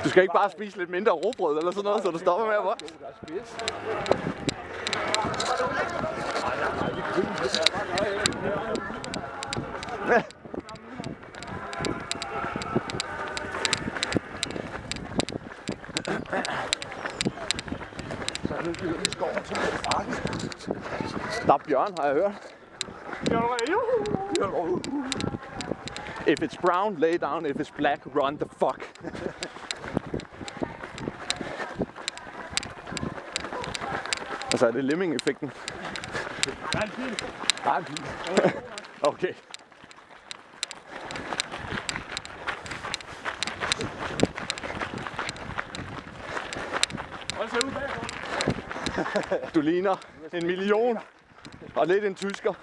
Du skal ikke bare spise lidt mindre rugbrød eller sådan noget, så du stopper med at vokse. Der er bjørn, har jeg hørt. If it's brown, lay down. If it's black, run the fuck. Altså, er det lemming-effekten? Der er en pil. Der er en pil. Okay. Du ligner 1 million. Og lidt en tysker.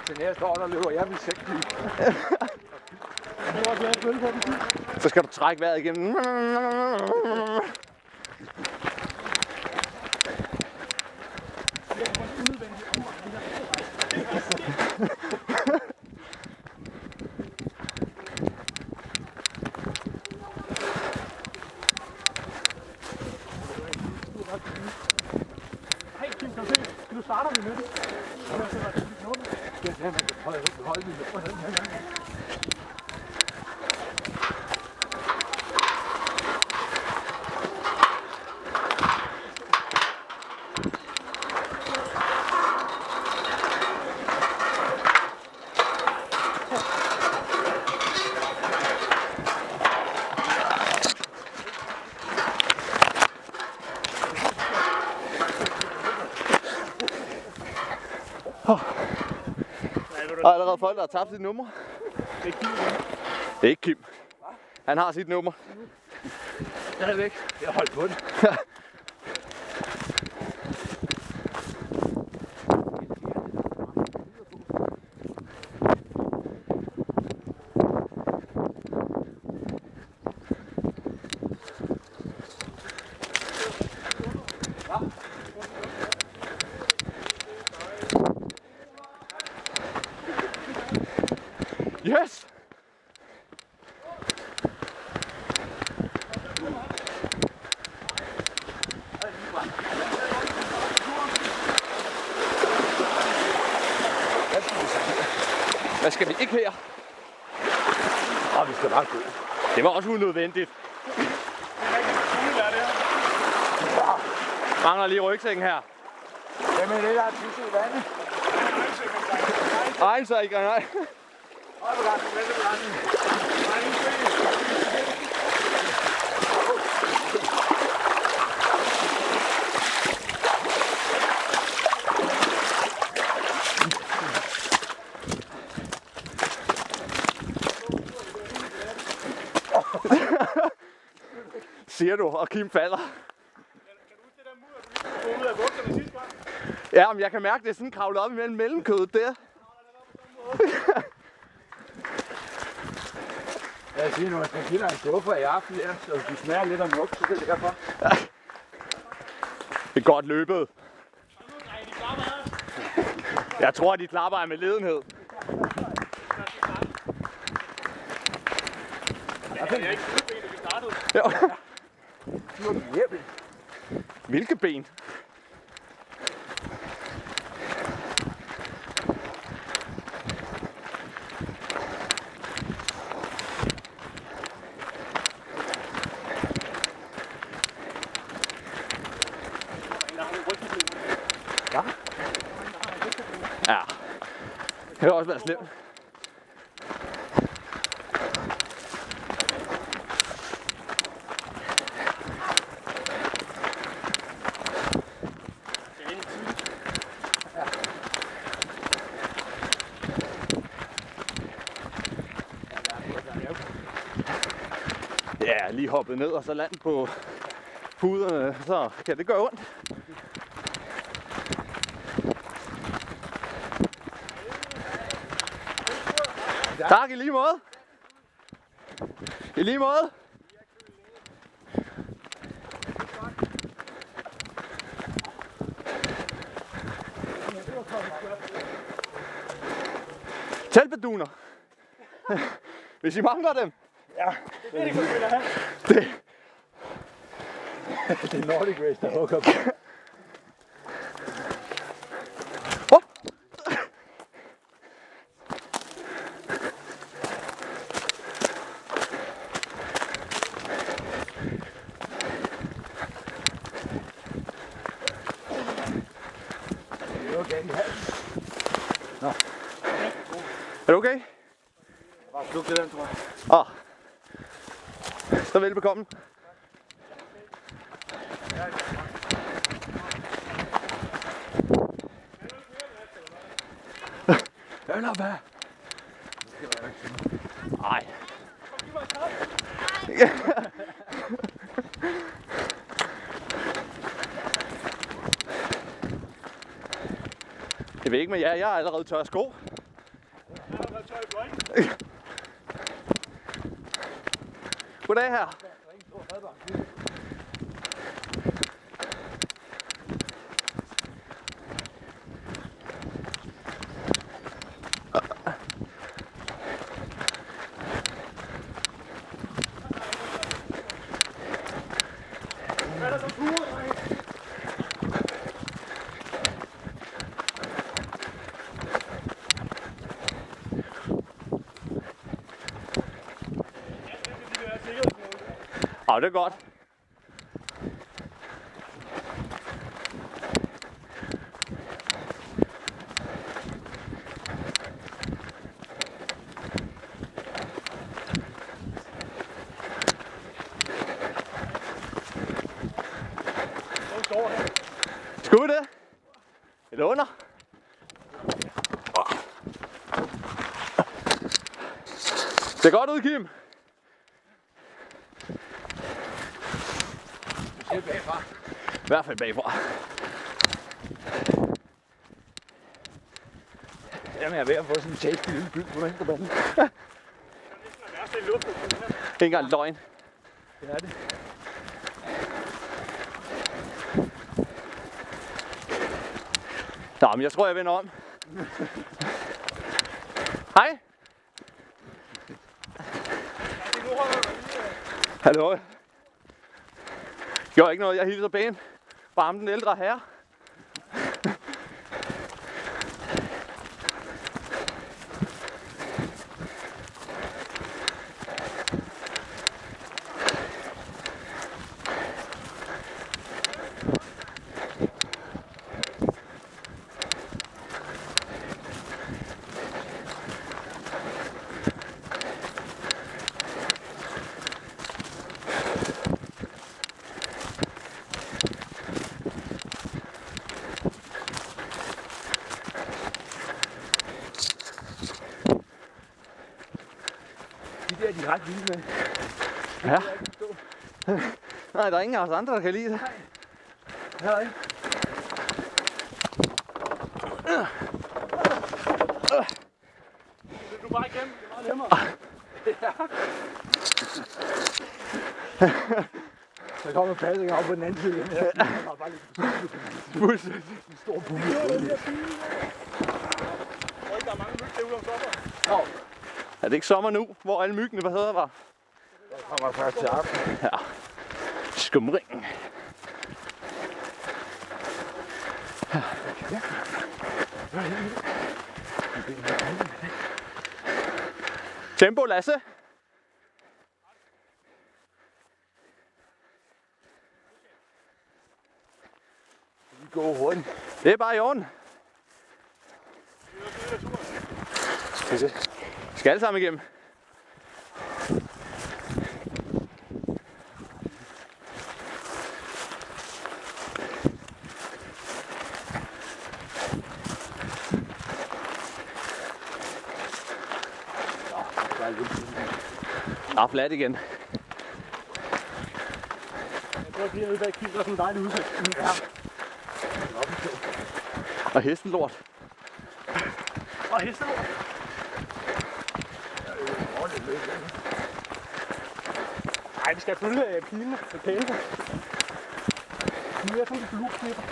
Til næste år, der løber jeg med 6 pil. Så skal du trække vejret igennem. Nu starter vi med det. Det er man kan prøve at holde det på den her gang. Der er allerede folk, der har tabt sit nummer. Det er Kim. Det er ikke Kim. Han har sit nummer. Den er væk. Jeg holdt på den. Yes! Hvad skal vi ikke her? Vi skal bare gå. Det var også unødvendigt. Mangler lige rygsækken her. Jamen det der er tisse i vandet. Ej, så ikke nej. Hold på gangen, hvad er det? Siger du, og Kim falder. Kan du huske det der mur, du ud af bukserne sidste gang? Ja, men jeg kan mærke, det er sådan kravlet op imellem mellemkødet der. Jeg siger nu, at jeg giver dig en skuffer i aften der, så du smager lidt af muk, så det er derfor. Det er godt løbet. Jeg tror, de klapper af med ledenhed. Jeg er ikke sidebenet, vi startede. Ja. Hvilke ben? Ja, det har også været slemt. Ja, lige hoppet ned og så land på puderne, så kan det gøre ondt. Tak, i lige måde. I lige måde. Teltbeduner. Hvis I mangler dem. Ja, Det er det, vi vil have. det er Nordic Race, der hugger på. Nå. Er du okay? Bare sluk til den, tror jeg. Så velbekomme. Øl op her. Nej. Jeg ved ikke med jer, jeg er allerede tør sko. Goddag her. Det er godt. Skud det. Et under. Det er godt ud, Kim. Bagfra. I hvert fald bagfra. Jamen, jeg er ved at få sådan en tasty lille by på venstrebanen. Ikke engang løgn. Det er det. Nå, men jeg tror, jeg vender om. Hej. Hallo. Gjorde ikke noget, jeg hilser pænt. Bare den ældre herre. De er ret vilde med. Ja. Nej, der er ingen af os andre, der kan lide det. Her, ikke? Du bare igennem, det er meget nemmere. Så kommer passing op på den anden side. Jeg har bare lidt en stor bule. Der er mange myg derude om sommer. Er det ikke sommer nu, hvor alle myggene, hvad hedder var? Jeg kommer først til aften. Ja. Skumringen. Tempo, Lasse. Vi går hurtigt. Det er bare i orden. Skal alle sammen igennem. Flat igen. Så bliver nede bag Kim, der er sådan en dejlig udsigt. Ja. Og hestenlort. Og hestenlort. Nej, vi skal følge pilene og kæle. Nu er jeg sådan en bluesknipper.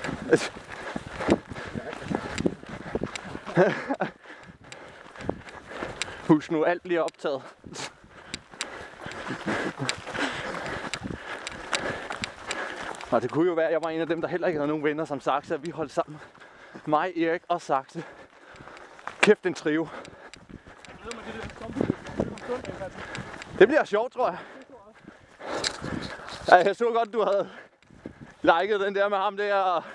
Husk nu, alt bliver optaget. Og det kunne jo være, at jeg var en af dem, der heller ikke havde nogen venner som Saxe, at vi holdt sammen. Mig, Erik og Saxe. Kæft en trio. Det bliver sjovt, tror jeg. Ja, jeg så godt, du havde liket den der med ham der.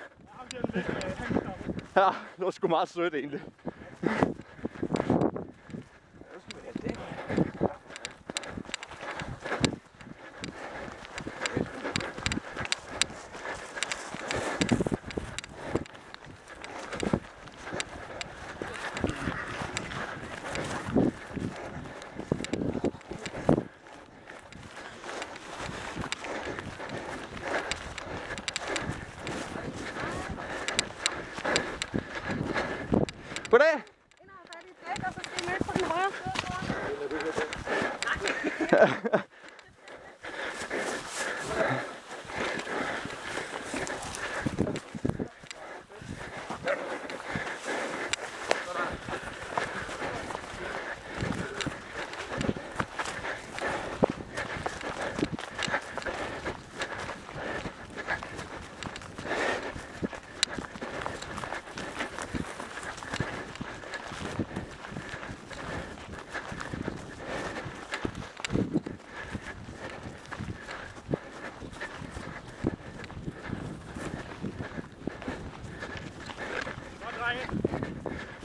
Ja, det var sgu meget sødt egentlig. Goddag! Ind og have fat i et dæk, og så skal I med på den højre side.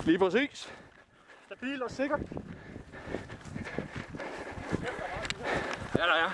Lige præcis. Stabil og sikkert. Ja, der er.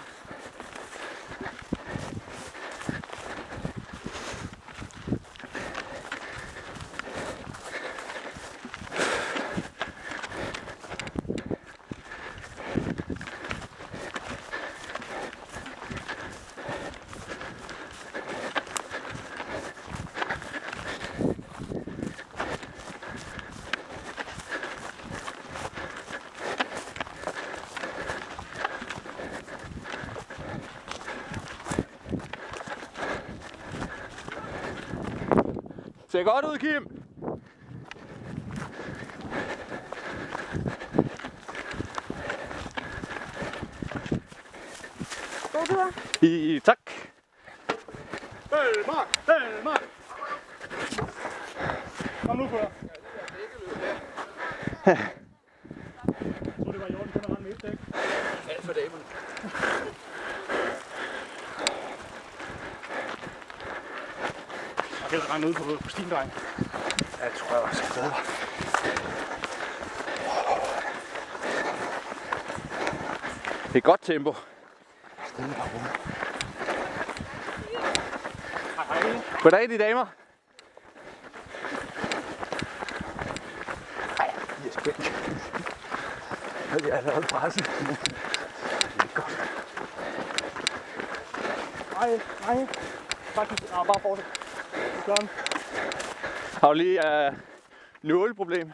Ser godt ud, Kim. God tur. Tak. Mark! Mark! Kom nu, Kører. Jeg tror, det var i orden, kun at rende med et dæk. Alt for damerne. Jeg kan rende ud på stien, dreng. Jeg tror, jeg var så bedre. Det er godt tempo. Stille og roligt. Hej. Goddag, de damer. Ej, jeg er spændt. Jeg er allerede presset. Det er godt. Nej. Faktisk, bare fortsæt. Sådan. Har du lige nåleproblem?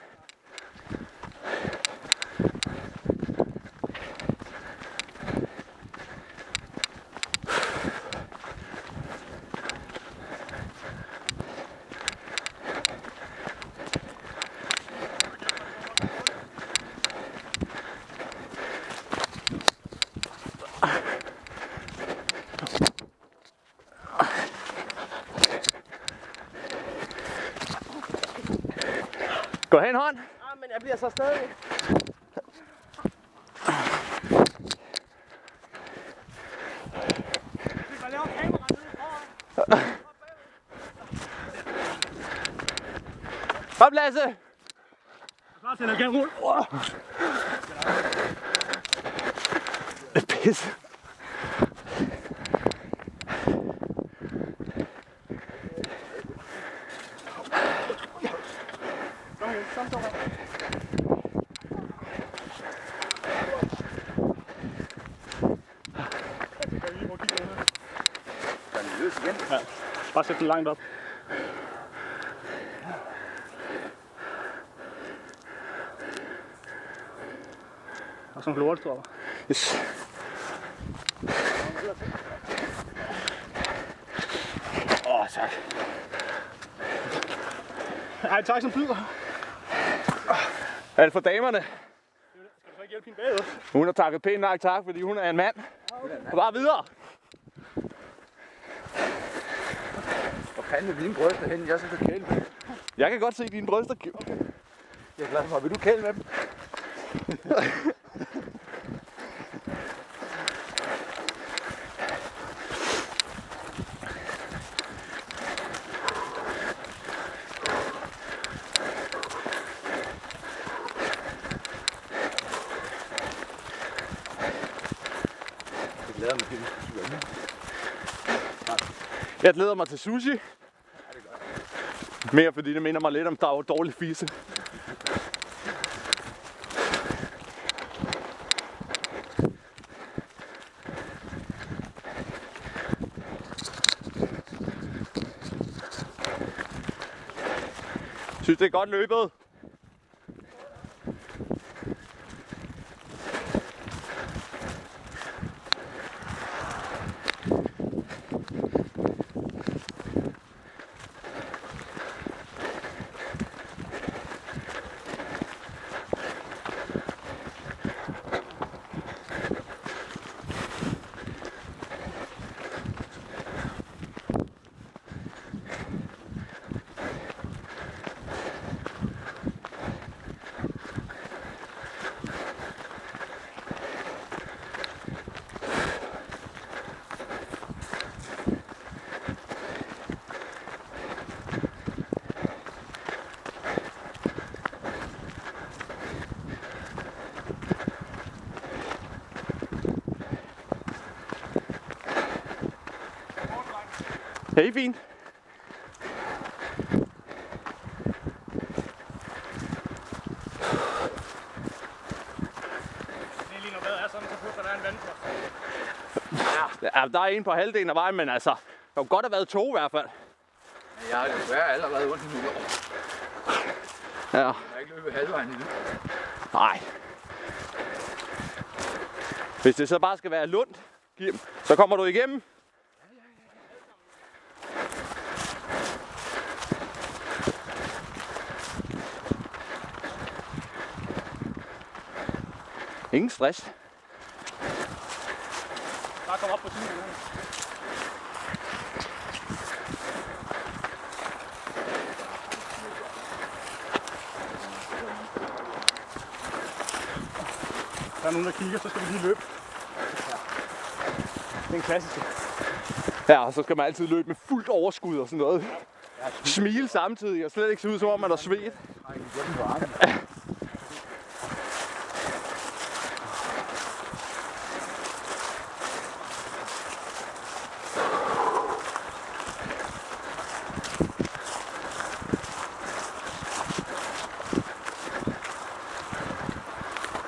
Gå hen, hånd. Ja, men jeg bliver så stadig. Vi kan lave kamera nede foran. Kom, Lasse. Klar til at lave kamera. Det er pisse. Kom så her. Ja. Bare sæt den langt op. Og sådan en lortestropper. Yes. Tak. Ej, tak som byder. Er det for damerne? Skal du så ikke hjælpe hende bagud? Hun har takket pænt nok tak, fordi hun er en mand. Og bare videre. Hvor fanden er dine bryster henne? Jeg skal kæle med dem. Jeg kan godt se dine bryster. Okay. Jeg er glad for. Vil du kæle med dem? Jeg glæder mig til sushi. Mere fordi det minder mig lidt om, der er jo dårlig fisse. Synes det er godt løbet. Hey, fint. Det er lige når vejret er sådan, så pludselig der er en vandpost. Ja, der er en på halvdelen af vejen, men altså, der kunne godt have været 2 i hvert fald. Jeg har desværre allerede ondt i nu. Ja. Jeg har ikke løbet halvvejen endnu. Nej. Hvis det så bare skal være Lund, Kim, så kommer du igennem. Ingen stress. Bare kom op på 10 minutter. Der er nogen, der kigger, så skal vi lige løbe. Det er en klassisk. Ja, og så skal man altid løbe med fuldt overskud og sådan noget. Smile samtidig og slet ikke se ud som om man er svedt.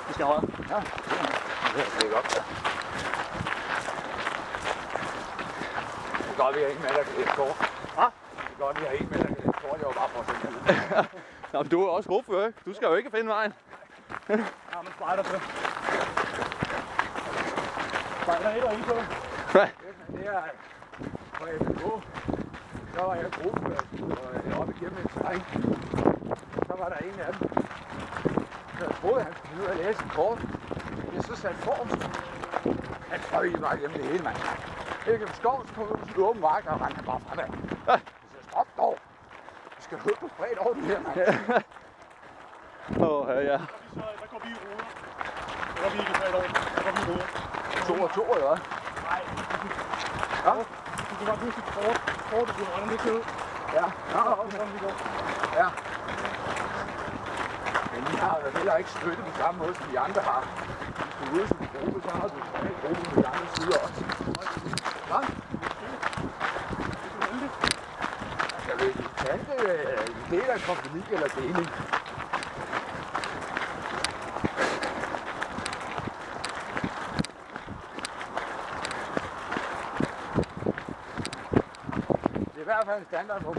Vi skal højre. Ja, det er godt. Det er godt, vi har ikke med dig et kort. Hvad? Det er godt, vi har ikke med dig et kort. Jeg var bare for at finde ud. Nå, men du er også grupfører, ikke? Du skal jo ikke finde vejen. Ja, man spejder til. Spejder 1 og 1 på. Det er, hvor jeg ville gå. Så var jeg gruppefører, og jeg oppe igennem en terræn. Så var der en af dem. Så jeg troede, han skulle ud og læse et kort. Jeg så satte form. Han frøg bare igennem det hele, mand. Jeg kan forstå, så kom ud på sådan en åben mark, og rendte bare fremad. Jeg siger, stop dog. Vi skal ud på spredt over det her, mand. Ja. Der går vi i ruder. Der går vi ikke bredt over. Der går vi i ruder. 2 og 2, eller hvad? Nej. Ja? Du kan bare pludselig kort, du kan rende lidt ud. Ja. Ja, Og sådan vi går. ja. Men I har jo heller ikke støttet på samme måde, som de andre har. Hvis du er ude som gruppe, så har du en gruppe på de andre sider også. Hvad? Jeg vil ikke kalde det en del af kompagni eller deling. hvert fald en standard på.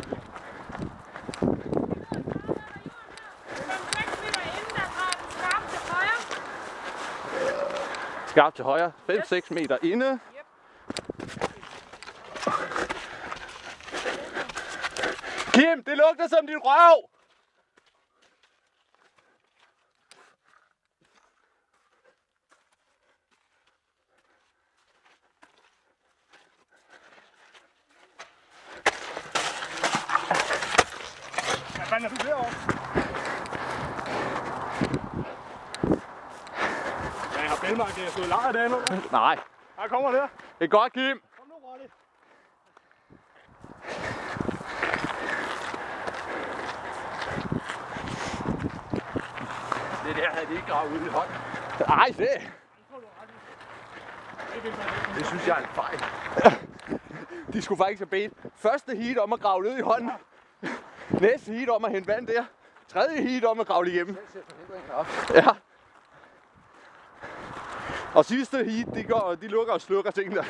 Skarpt til højre. 5-6 meter inde. Kim, det lugter som din røv! Hvad fanden er du derovre? Ja, jeg har bælmark, jeg har stået lejret derinde. Nej. Her kommer der. Det er godt, Kim. Kom nu, Ronny. Det der havde de ikke gravet ud i hånden. Ej, se. Det synes jeg er en fejl. De skulle faktisk have bedt første heat om at grave ned i hånden. Næste heat om at hente vand der. Tredje heat om at grave det igennem. Ja. Og sidste heat, de lukker og slukker ting der.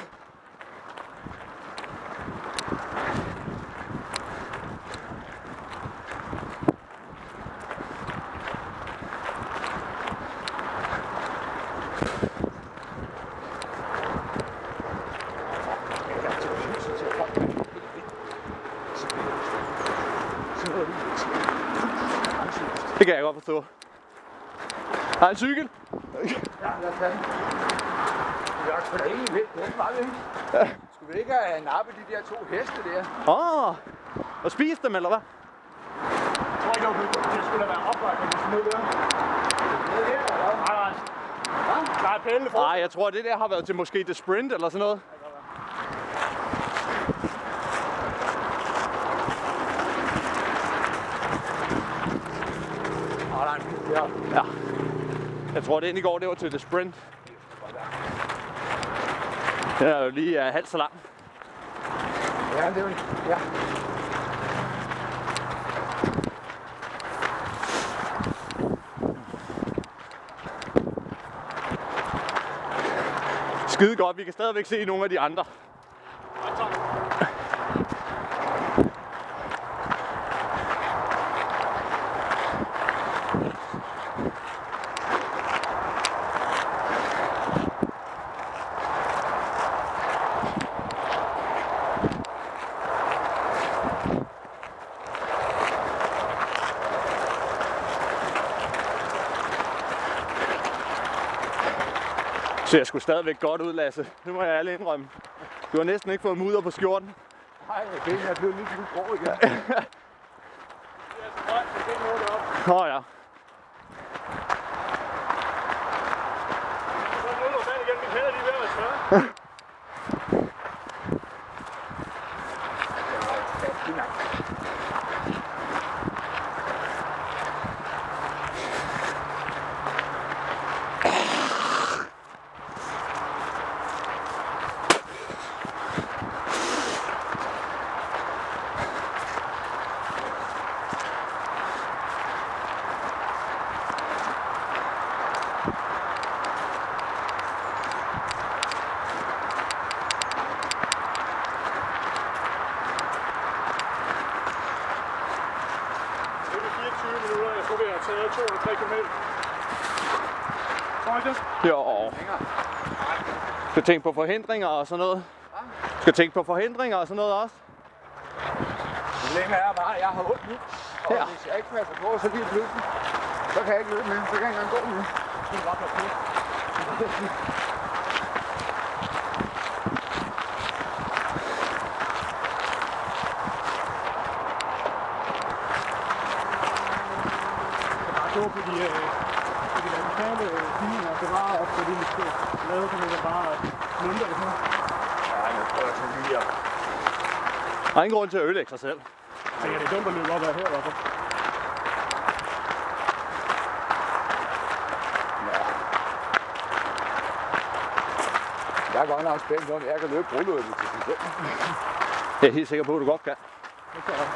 Det kan jeg godt forstå. Har en cykel? Ja, lad os tage den. Det er sgu da egentlig vildt. Det er ikke meget vildt. Skulle vi ikke have nappet de der 2 heste der? Og spise dem, eller hvad? Jeg tror ikke, det skulle da være oplagt, at vi skulle ned der. Det er her, eller hvad? Nej. Der er pæle for. Nej, jeg tror, det der har været til måske det sprint eller sådan noget. Der er en bil der. Ja. Jeg tror, det ind i går, det var til det sprint. Den er jo lige halvt så lang. Ja, det er jo... Ja. Skide godt, vi kan stadigvæk se nogle af de andre. Så jeg skulle stadigvæk godt ud, Lasse. Det må jeg alle indrømme. Du har næsten ikke fået mudder på skjorten. Nej, benene er blevet lidt grå igen. Det er altså højt, det er ikke noget deroppe. Ja. Så er der noget vand igen, mine hænder lige ved at være tørre. taget 2-3 km. Tror I det? Jo. Skal tænke på forhindringer og sådan noget. Skal tænke på forhindringer og sådan noget også. Problemet er bare, at jeg har ondt nu. Og Ja. hvis jeg ikke passer på, så lige pludselig, så kan jeg ikke løbe med. Så kan jeg ikke engang gå med. Det er godt nok. Fordi de lokale linjer bevarer op, fordi vi skal lave sådan noget, bare mønter det her. Ja, jeg prøver at tage lige op. Der er ingen grund til at ødelægge sig selv. Jeg tænker, det er dumt at løbe op ad her, i hvert fald. Jeg er godt nok spændt på, at jeg kan løbe brudløbet til sig selv. Jeg er helt sikker på, at du godt kan. Det kan jeg.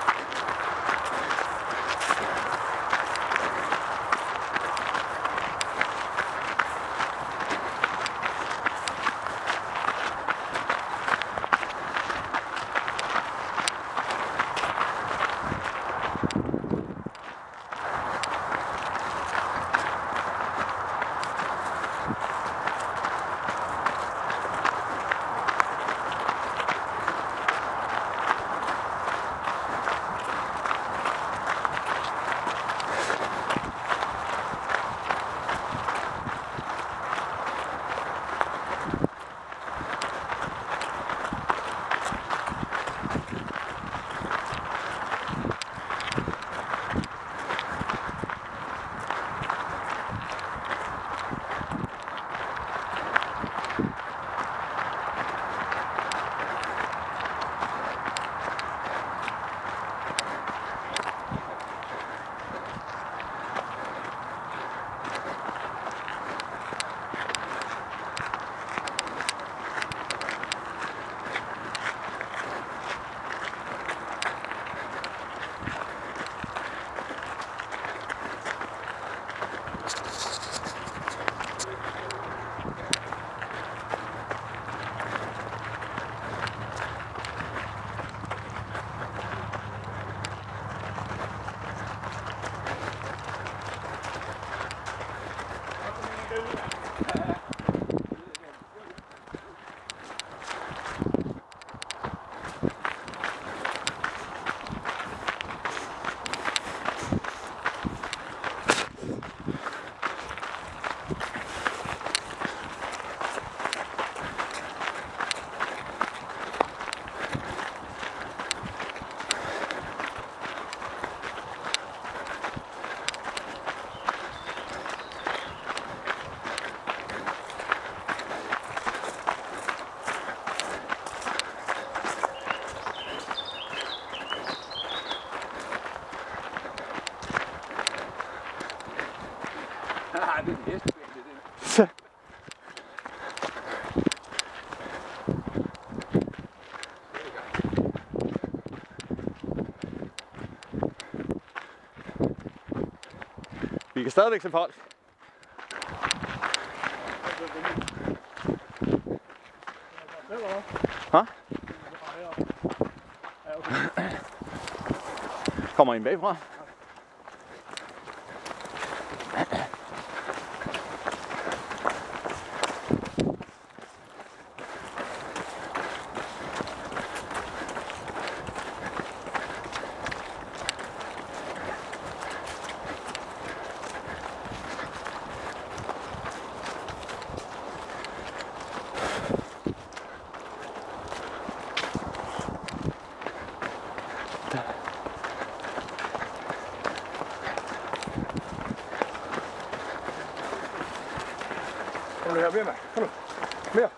Vi kan stadigvæk se folk. Hå? Kommer en bagfra? Kom nu her, mere mand. Kom nu. Mere.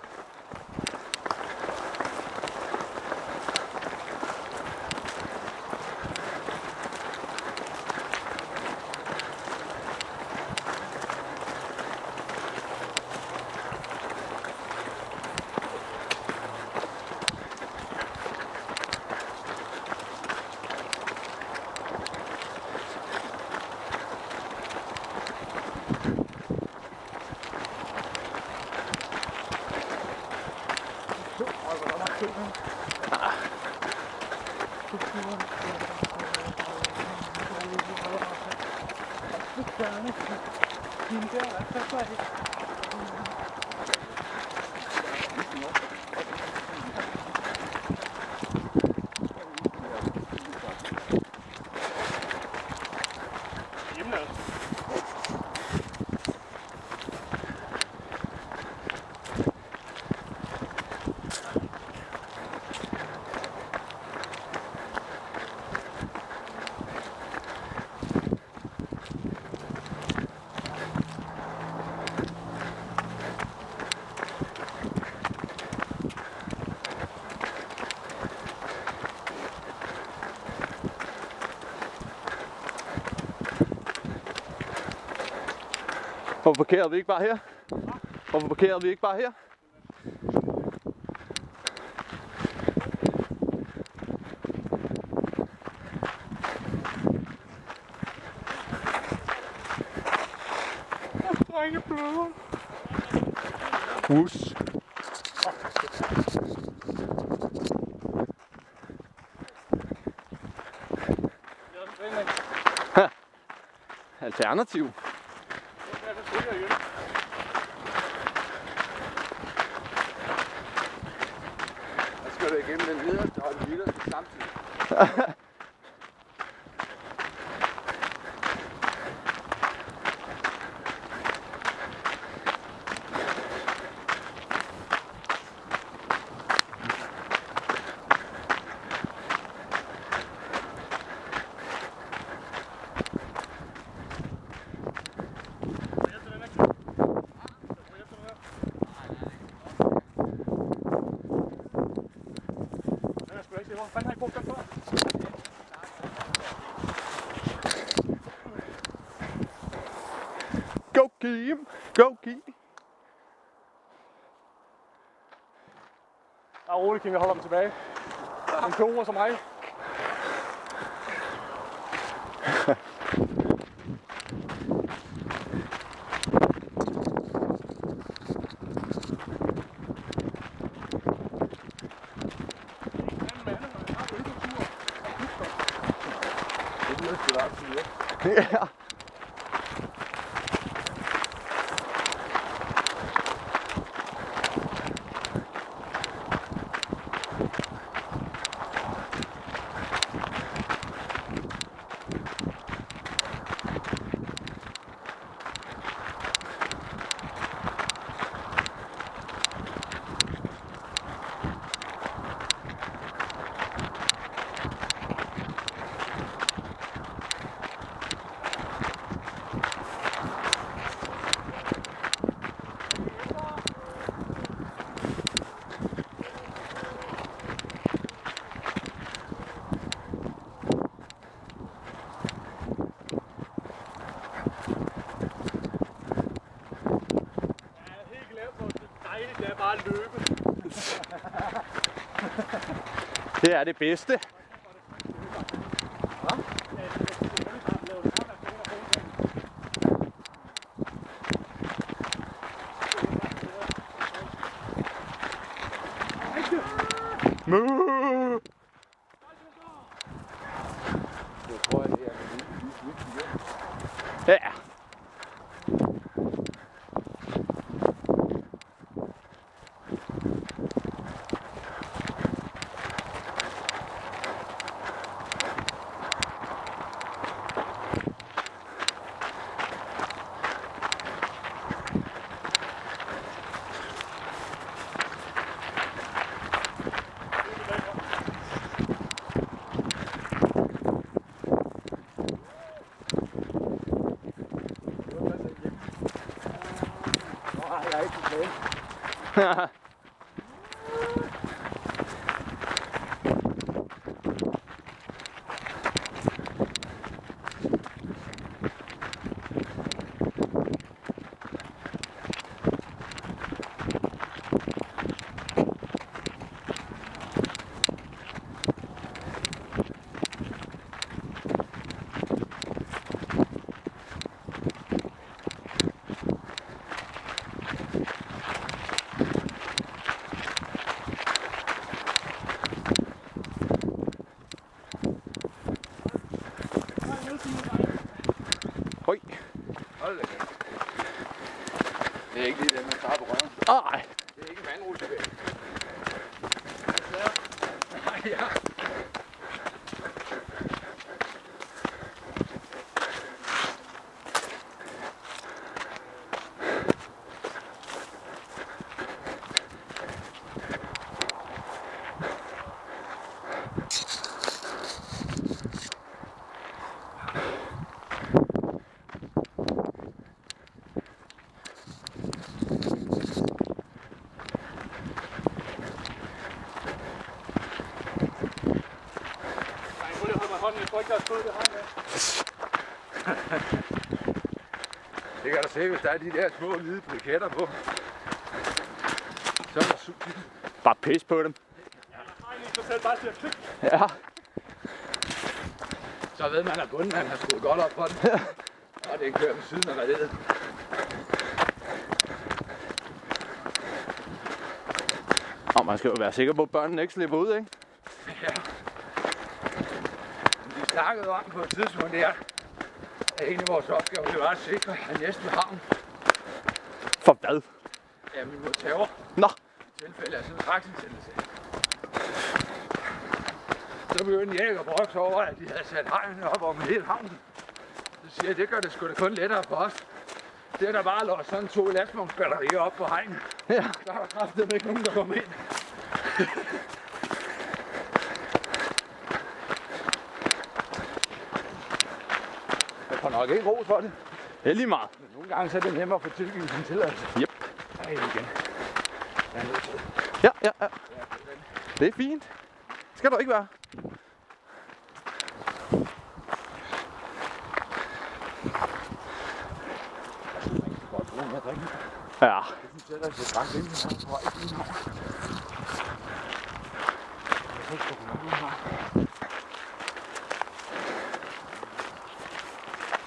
Hvorfor parkerede vi ikke bare her? Hvorfor parkerede vi ikke bare her? Drenge bløder. Hus. Alternativ. Så skal du igennem den nederste og den midterste samtidig. Hvor fanden har I brugt den før? Go Kim! Go Kim! Ja, roligt, Kim, jeg holder dem tilbage. En koger som mig. Ja. Det er bare at løbe. Det er det bedste. Mø! Jeg tror, at det er Ja. Høj. Hold da kæft. Det er ikke lige det, man tager på røven. Ej. Det er ikke vandrutsebæk. Nej, ja. Det kan du se, hvis der er de der små hvide briketter på. Så er det super. Bare pis på dem. Ja. Så ved man, at bunden har skruet godt op på den. Og det kører ved siden af redet. Og man skal jo være sikker på, at børnene ikke slipper ud, ikke? Ja. Vi snakkede om på et tidspunkt der, at en af vores opgaver, det var at sikre, at næsten havn, For hvad? ja, vi må terror. Nå. I tilfælde af sådan en straksindsættelse. Så begyndte Erik at brokse over, at de havde sat hegnet op om hele havnen. Så siger jeg, det gør det sgu da kun lettere for os. Det er der bare låst sådan 2 lastvognsbatterier op på hegnet. Ja. Så er der kraftedeme ikke nogen, der kommer ind. Jeg får nok ikke ros for det. Det er lige meget. Men nogle gange så er det nemmere at få tilgivet sin tilladelse. Yep. Ej, igen. Jeg er nødt til. Ja. Det er fint. Det skal du ikke være. Godt bruge med at drikke. Ja. Det synes jeg, der er så drak ind. Jeg tror ikke lige nu. Jeg kan ikke få nok nu her.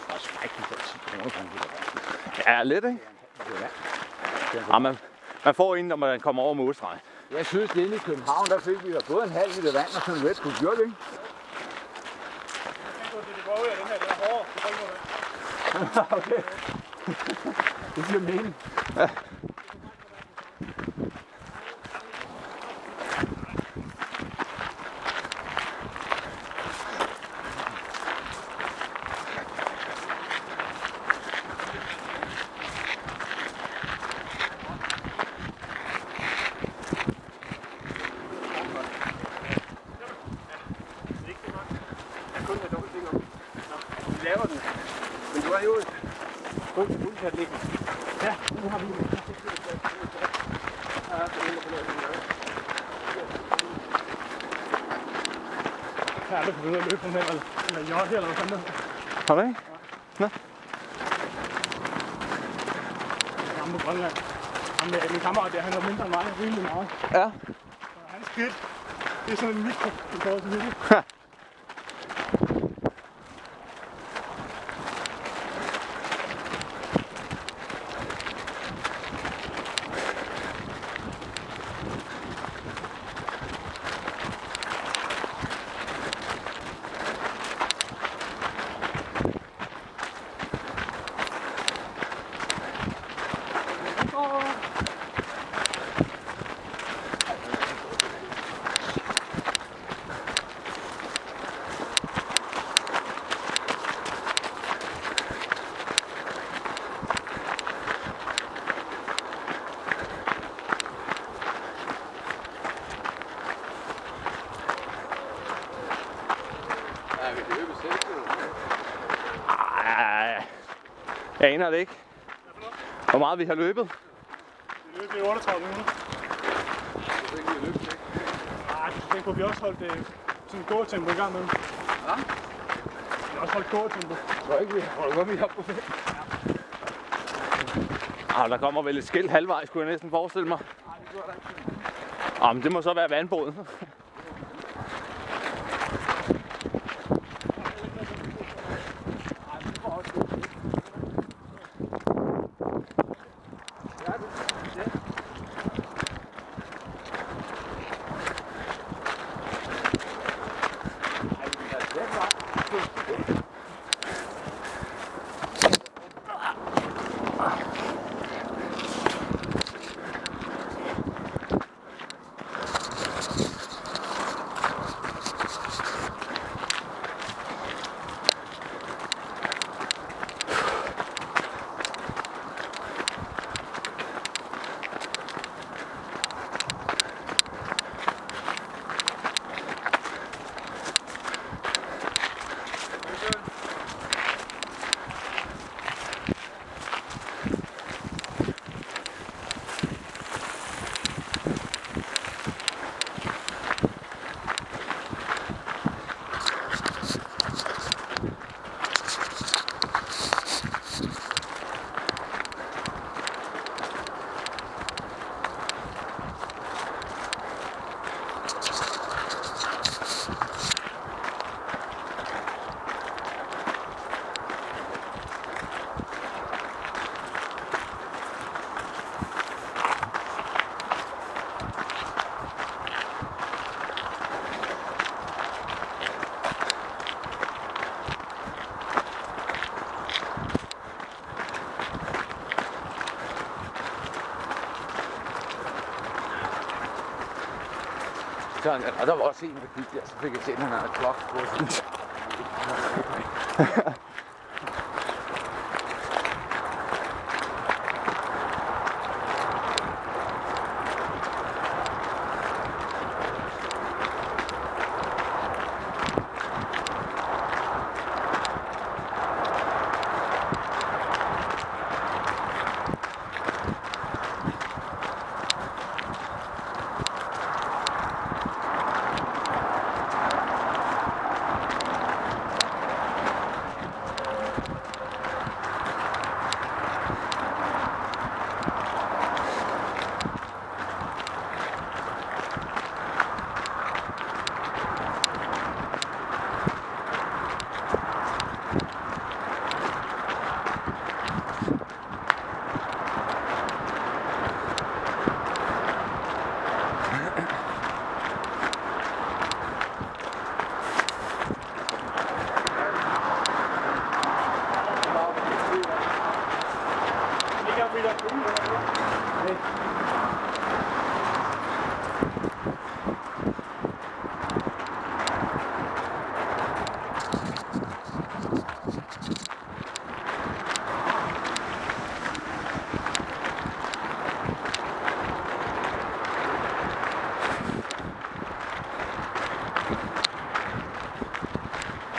Det er skrækkeligt for 10 kroner for en liter vand. Ja, lidt, ikke? Ja, man får en, når man kommer over målstregen. Jeg synes, inde i København, der fik vi da både en halv liter vand og sådan en Red Bull, gjorde vi ikke? Okay. Det giver mening. Ja. Men du er jo et fuldkatlæg. Ja, nu har vi det. Ja, du kan begynde at løbe på med, eller jogge, eller hvad fanden. Har du ikke? Nå. Gammel på Grønland. Min kammerat der, han var mindre end mig, rimelig meget. Ja. Så hans skridt, det er sådan en mikro i forhold til det. Jeg aner det ikke. Hvor meget vi har løbet. Vi løb i 38 minutter. Nej, du tænker på, at vi også holdt sådan et gåtempo i gang med. Ja? Vi har også holdt gåtempo. Jeg tror ikke, vi holder godt, vi har på det. Der kommer vel et skilt halvvejs, kunne jeg næsten forestille mig. Nej, det gør der ikke. Men det må så være vandbåden. Der var også en, der gik der, så fik jeg set, at han havde klokke på sig.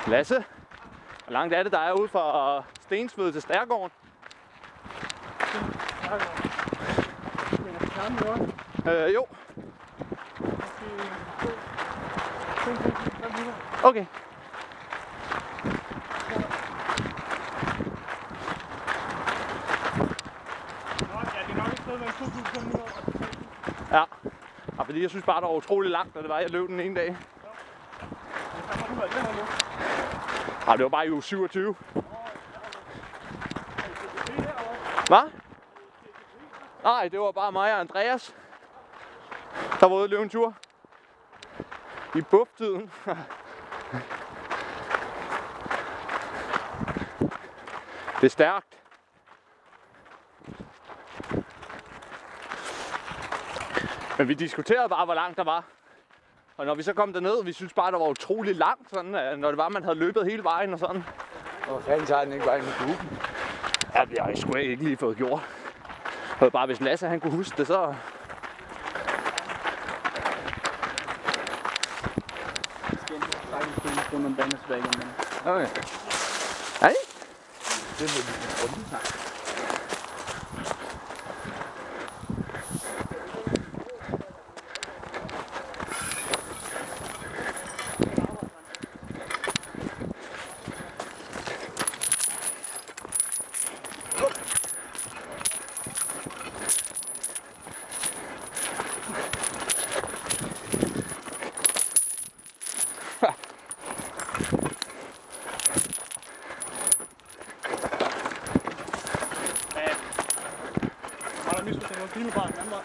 Lasse, hvor langt er det, der er ude fra Stensved til Stærgården? Jo. Okay. Ja, fordi jeg synes bare, det var utrolig langt, da det var, jeg løb den ene dag. Det var bare i uge 27. Hvad? Nej, det var bare mig og Andreas, der var ude at løbe en tur. I buftiden. Det er stærkt. Men vi diskuterede bare, hvor langt der var. Og når vi så kom derned, vi synes bare, der var utrolig langt, sådan, når det var, man havde løbet hele vejen og sådan. Hvor fanden tager den ikke vejen med gruppen? Ja, det har jeg sgu ikke lige fået gjort. Og bare hvis Lasse han kunne huske det, så... Okay. Hej. Det er lidt rundt. Har der misforstået noget bilbar den anden vej?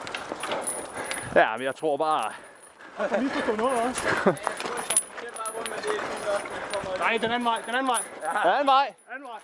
Ja, men jeg tror bare... Har der misforstået noget også? Nej, den anden vej, den anden vej. Ja, en vej. Anden vej.